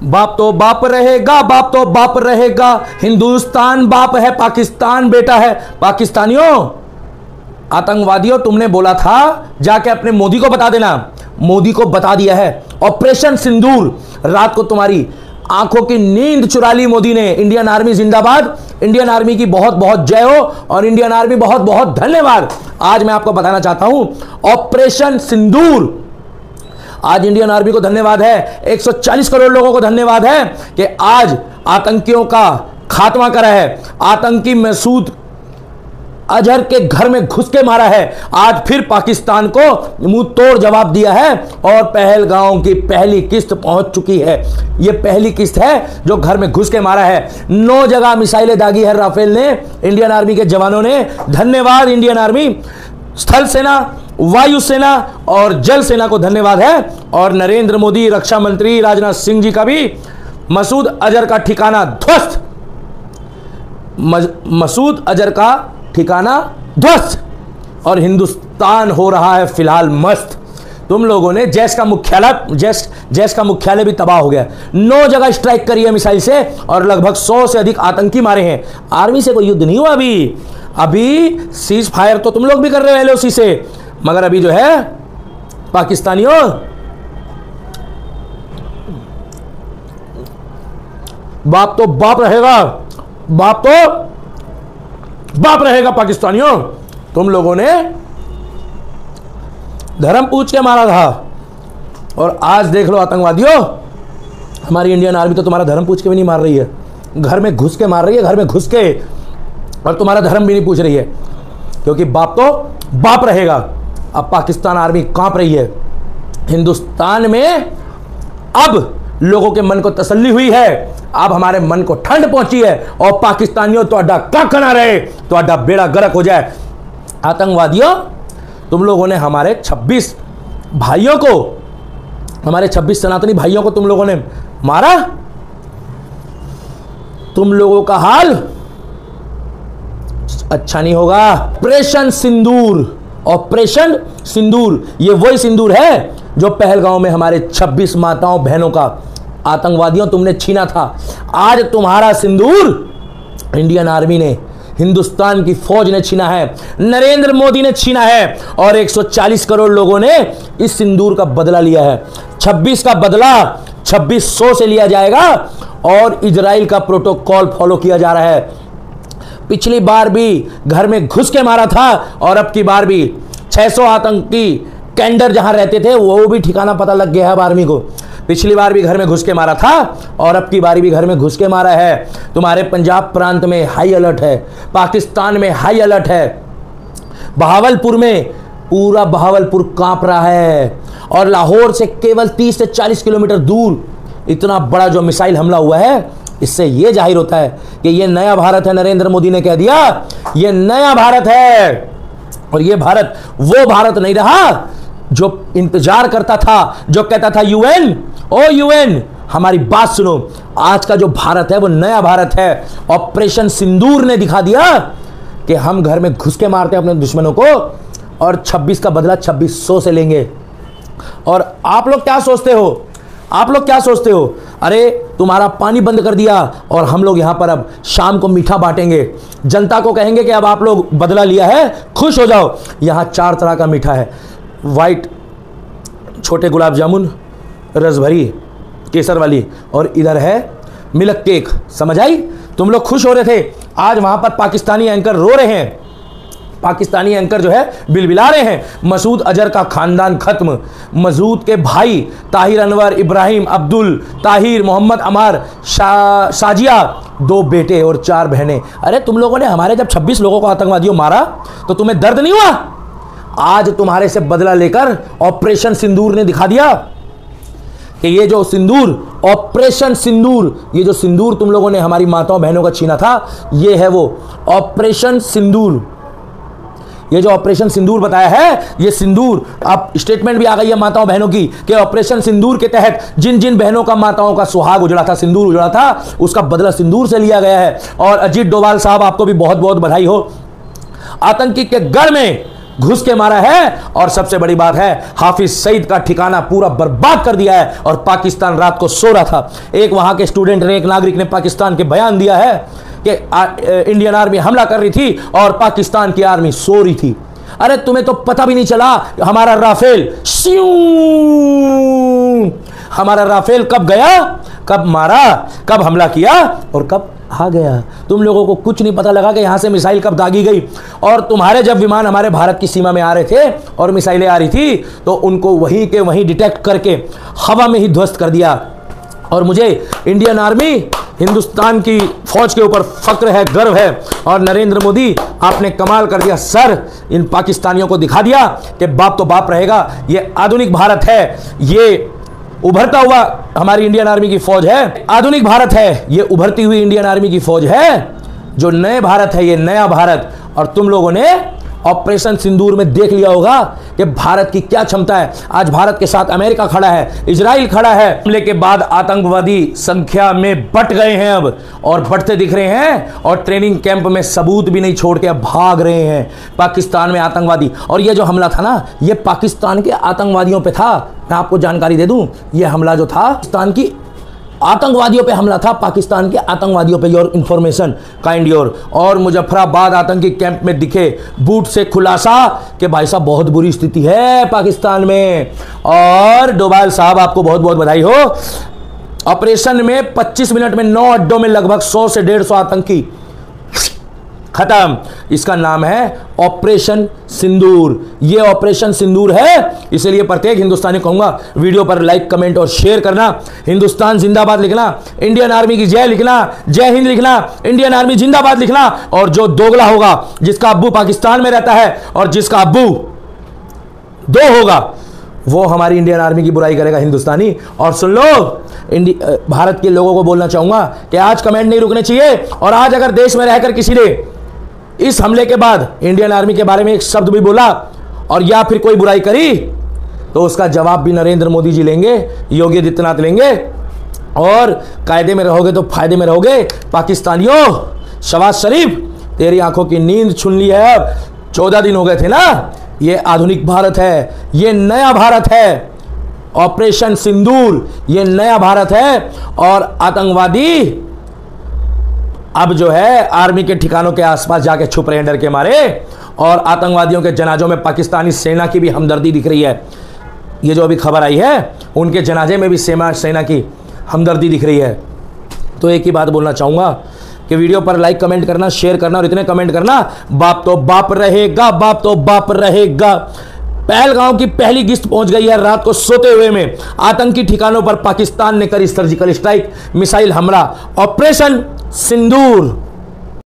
बाप तो बाप रहेगा, बाप तो बाप रहेगा। हिंदुस्तान बाप है, पाकिस्तान बेटा है। पाकिस्तानियों, आतंकवादियों, तुमने बोला था जाके अपने मोदी को बता देना, मोदी को बता दिया है। ऑपरेशन सिंदूर, रात को तुम्हारी आंखों की नींद चुरा ली मोदी ने। इंडियन आर्मी जिंदाबाद, इंडियन आर्मी की बहुत बहुत जय हो और इंडियन आर्मी बहुत बहुत धन्यवाद। आज मैं आपको बताना चाहता हूं ऑपरेशन सिंदूर। आज इंडियन आर्मी को धन्यवाद है, 140 करोड़ लोगों को धन्यवाद है कि आज आतंकियों का खात्मा करा है। आतंकी मसूद अजहर के घर में घुस के मारा है। आज फिर पाकिस्तान को मुंह तोड़ जवाब दिया है और पहलगांव की पहली किस्त पहुंच चुकी है। यह पहली किस्त है जो घर में घुस के मारा है। 9 जगह मिसाइलें दागी है राफेल ने, इंडियन आर्मी के जवानों ने। धन्यवाद इंडियन आर्मी, स्थल सेना, वायु सेना और जल सेना को धन्यवाद है। और नरेंद्र मोदी, रक्षा मंत्री राजनाथ सिंह जी का भी मसूद अजहर का ठिकाना ध्वस्त, मसूद अजहर का ठिकाना ध्वस्त और हिंदुस्तान हो रहा है फिलहाल मस्त। तुम लोगों ने जैश का मुख्यालय भी तबाह हो गया। 9 जगह स्ट्राइक करी है मिसाइल से और लगभग 100 से अधिक आतंकी मारे हैं। आर्मी से कोई युद्ध नहीं हुआ अभी सीज फायर तो तुम लोग भी कर रहे हो एलओसी से, मगर अभी जो है पाकिस्तानियों, बाप तो बाप रहेगा, बाप तो बाप रहेगा। पाकिस्तानियों, तुम लोगों ने धर्म पूछ के मारा था और आज देख लो आतंकवादियों, हमारी इंडियन आर्मी तो तुम्हारा धर्म पूछ के भी नहीं मार रही है, घर में घुस के मार रही है, घर में घुस के, और तुम्हारा धर्म भी नहीं पूछ रही है, क्योंकि बाप तो बाप रहेगा। अब पाकिस्तान आर्मी कांप रही है। हिंदुस्तान में अब लोगों के मन को तसल्ली हुई है, अब हमारे मन को ठंड पहुंची है और पाकिस्तानियों तो अड्डा कख ना रहे, तो अड्डा बेड़ा गर्क हो जाए। आतंकवादियों, तुम लोगों ने हमारे 26 भाइयों को, हमारे 26 सनातनी भाइयों को तुम लोगों ने मारा। तुम लोगों का हाल अच्छा नहीं होगा। ऑपरेशन सिंदूर, ऑपरेशन सिंदूर, ये वही सिंदूर है जो पहलगांव में हमारे 26 माताओं बहनों का आतंकवादियों तुमने छीना था। आज तुम्हारा सिंदूर इंडियन आर्मी ने, हिंदुस्तान की फौज ने छीना है, नरेंद्र मोदी ने छीना है और 140 करोड़ लोगों ने इस सिंदूर का बदला लिया है। 26 का बदला 2600 से लिया जाएगा और इजराइल का प्रोटोकॉल फॉलो किया जा रहा है। पिछली बार भी घर में घुस के मारा था और अब की बार भी 600 आतंकी कैंडर जहां रहते थे वो भी ठिकाना पता लग गया है आर्मी को। पिछली बार भी घर में घुस के मारा था और अब की बारी भी घर में घुस के मारा है। तुम्हारे पंजाब प्रांत में हाई अलर्ट है, पाकिस्तान में हाई अलर्ट है, बहावलपुर में पूरा बहावलपुर कांप रहा है और लाहौर से केवल 30 से 40 किलोमीटर दूर इतना बड़ा जो मिसाइल हमला हुआ है, इससे यह जाहिर होता है कि यह नया भारत है। नरेंद्र मोदी ने कह दिया यह नया भारत है और यह भारत वो भारत नहीं रहा जो इंतजार करता था, जो कहता था यूएन, ओ यूएन हमारी बात सुनो। आज का जो भारत है वो नया भारत है। ऑपरेशन सिंदूर ने दिखा दिया कि हम घर में घुस के मारते हैं अपने दुश्मनों को और 26 का बदला 2600 से लेंगे। और आप लोग क्या सोचते हो, आप लोग क्या सोचते हो, अरे तुम्हारा पानी बंद कर दिया और हम लोग यहां पर अब शाम को मीठा बांटेंगे, जनता को कहेंगे कि अब आप लोग बदला लिया है, खुश हो जाओ। यहां 4 तरह का मीठा है, वाइट छोटे गुलाब जामुन, रसभरी केसर वाली, और इधर है मिल्क केक। समझ आई? तुम लोग खुश हो रहे थे, आज वहां पर पाकिस्तानी एंकर रो रहे हैं, पाकिस्तानी एंकर जो है बिलबिला रहे हैं। मसूद अजहर का खानदान खत्म, मसूद के भाई ताहिर अनवर, इब्राहिम, अब्दुल ताहिर, मोहम्मद अमार, साजिया, 2 बेटे और 4 बहनें। अरे तुम लोगों ने हमारे जब 26 लोगों को आतंकवादियों मारा तो तुम्हें दर्द नहीं हुआ? आज तुम्हारे से बदला लेकर ऑपरेशन सिंदूर ने दिखा दिया कि ये जो सिंदूर, ऑपरेशन सिंदूर, ये जो सिंदूर तुम लोगों ने हमारी माताओं बहनों का छीना था, ये है वो ऑपरेशन सिंदूर। ये जो ऑपरेशन सिंदूर बताया है, ये सिंदूर, अब स्टेटमेंट भी आ गई है माताओं बहनों की कि ऑपरेशन सिंदूर के तहत जिन जिन बहनों का माताओं का सुहाग उजड़ा था, सिंदूर उजड़ा था, उसका बदला सिंदूर से लिया गया है। और अजीत डोभाल साहब, आपको भी बहुत बहुत बधाई हो। आतंकी के गढ़ में घुस के मारा है। और सबसे बड़ी बात है, हाफिज सईद का ठिकाना पूरा बर्बाद कर दिया है। और पाकिस्तान रात को सो रहा था। एक वहां के स्टूडेंट ने, एक नागरिक ने पाकिस्तान के बयान दिया है कि इंडियन आर्मी हमला कर रही थी और पाकिस्तान की आर्मी सो रही थी। अरे तुम्हें तो पता भी नहीं चला हमारा राफेल हमारा राफेल कब गया, कब मारा, कब हमला किया और कब आ गया। तुम लोगों को कुछ नहीं पता लगा कि यहां से मिसाइल कब दागी गई। और तुम्हारे जब विमान हमारे भारत की सीमा में आ रहे थे और मिसाइलें आ रही थी तो उनको वहीं के वहीं डिटेक्ट करके हवा में ही ध्वस्त कर दिया। और मुझे इंडियन आर्मी, हिंदुस्तान की फौज के ऊपर फक्र है, गर्व है। और नरेंद्र मोदी, आपने कमाल कर दिया सर। इन पाकिस्तानियों को दिखा दिया कि बाप तो बाप रहेगा। ये आधुनिक भारत है, ये उभरता हुआ हमारी इंडियन आर्मी की फौज है। आधुनिक भारत है, ये उभरती हुई इंडियन आर्मी की फौज है। जो नए भारत है, ये नया भारत। और तुम लोगों ने ऑपरेशन सिंदूर में देख लिया होगा कि भारत की क्या क्षमता है। आज भारत के साथ अमेरिका खड़ा है, इजराइल खड़ा है। हमले के बाद आतंकवादी संख्या में बढ़ गए हैं अब, और बढ़ते दिख रहे हैं। और ट्रेनिंग कैंप में सबूत भी नहीं छोड़ के अब भाग रहे हैं पाकिस्तान में आतंकवादी। और ये जो हमला था ना, ये पाकिस्तान के आतंकवादियों पे था। मैं आपको जानकारी दे दूं, ये हमला जो था पाकिस्तान की आतंकवादियों पे हमला था, पाकिस्तान के आतंकवादियों पे। Your information kind your. और मुजफ्फराबाद आतंकी कैंप में दिखे बूट से खुलासा कि भाई साहब बहुत बुरी स्थिति है पाकिस्तान में। और डोभाल साहब, आपको बहुत बहुत बधाई हो। ऑपरेशन में 25 मिनट में 9 अड्डों में लगभग 100 से 150 आतंकी खत्म। इसका नाम है ऑपरेशन सिंदूर। ये ऑपरेशन सिंदूर है, इसलिए प्रत्येक हिंदुस्तानी कहूंगा वीडियो पर लाइक, कमेंट और शेयर करना। हिंदुस्तान जिंदाबाद लिखना, इंडियन आर्मी की जय लिखना, जय हिंद लिखना, इंडियन आर्मी जिंदाबाद लिखना। और जो दोगला होगा, जिसका अब्बू पाकिस्तान में रहता है और जिसका अब्बू 2 होगा, वो हमारी इंडियन आर्मी की बुराई करेगा हिंदुस्तानी। और सुन लो, भारत के लोगों को बोलना चाहूंगा कि आज कमेंट नहीं रुकने चाहिए। और आज अगर देश में रहकर किसी ने इस हमले के बाद इंडियन आर्मी के बारे में एक शब्द भी बोला और या फिर कोई बुराई करी, तो उसका जवाब भी नरेंद्र मोदी जी लेंगे, योगी आदित्यनाथ लेंगे। और कायदे में रहोगे तो फायदे में रहोगे। पाकिस्तानियों, शहबाज शरीफ, तेरी आंखों की नींद छुन ली है। अब 14 दिन हो गए थे ना। ये आधुनिक भारत है, ये नया भारत है। ऑपरेशन सिंदूर, ये नया भारत है। और आतंकवादी अब जो है आर्मी के ठिकानों के आसपास जाके छुप रहे हैं डर के मारे। और आतंकवादियों के जनाजों में पाकिस्तानी सेना की भी हमदर्दी दिख रही है। ये जो अभी खबर आई है, उनके जनाजे में भी सेना की हमदर्दी दिख रही है। तो एक ही बात बोलना चाहूंगा कि वीडियो पर लाइक, कमेंट करना, शेयर करना और इतने कमेंट करना, बाप तो बाप रहेगा, बाप तो बाप रहेगा। पहलगांव की पहली किस्त पहुंच गई है रात को सोते हुए में। आतंकी ठिकानों पर पाकिस्तान ने करी सर्जिकल स्ट्राइक, मिसाइल हमला, ऑपरेशन सिंदूर।